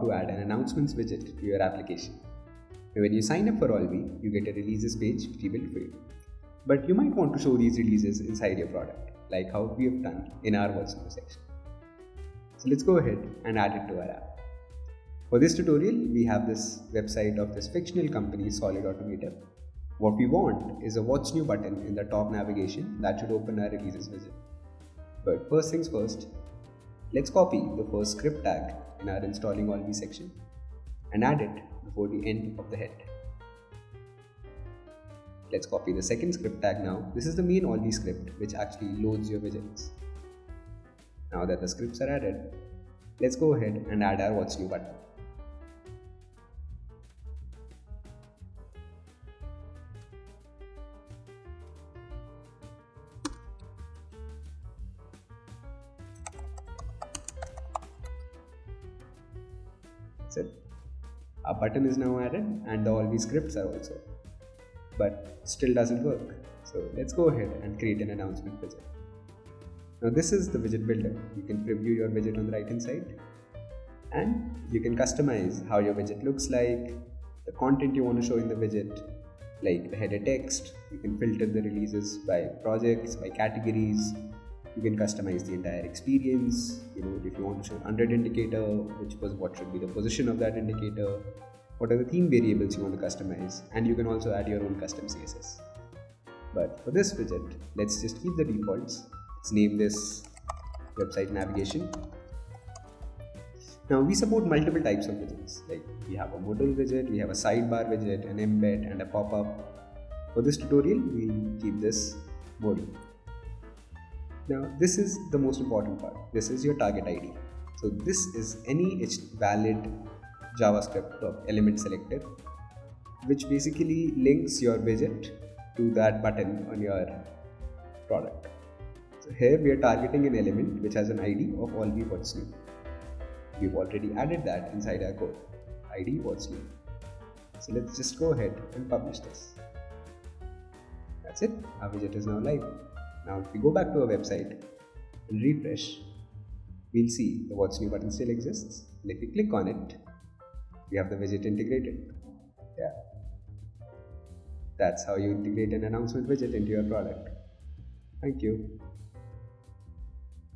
to add an announcements widget to your application. Now, when you sign up for Olvy, you get a releases page which we built for you. But you might want to show these releases inside your product, like how we have done in our What's New section. So let's go ahead and add it to our app. For this tutorial, we have this website of this fictional company, Solid Automotive. What we want is a What's New button in the top navigation that should open our releases widget. But first things first, let's copy the first script tag in our installing Olvy section and add it before the end of the head. Let's copy the second script tag now. This is the main Olvy script which actually loads your widgets. Now that the scripts are added, let's go ahead and add our What's New button. That's it. Our button is now added and all these scripts are also. But still doesn't work. So let's go ahead and create an announcement widget. Now this is the widget builder. You can preview your widget on the right hand side. And you can customize how your widget looks like, the content you want to show in the widget, like the header text. You can filter the releases by projects, by categories. You can customize the entire experience. If you want to show an 100 indicator, what should be the position of that indicator, what are the theme variables you want to customize, and you can also add your own custom CSS. But for this widget, let's just keep the defaults. Let's name this website navigation. Now we support multiple types of widgets. Like we have a modal widget, we have a sidebar widget, an embed, and a pop-up. For this tutorial, we'll keep this modal. Now this is the most important part. This is your target ID. So this is any valid JavaScript element selector, which basically links your widget to that button on your product. So here we are targeting an element which has an ID of Olvy What's New. We've already added that inside our code, ID What's New. So let's just go ahead and publish this. That's it, our widget is now live. Now if we go back to our website and refresh, we'll see the What's New button still exists. And if we click on it, we have the widget integrated. Yeah. That's how you integrate an announcement widget into your product. Thank you.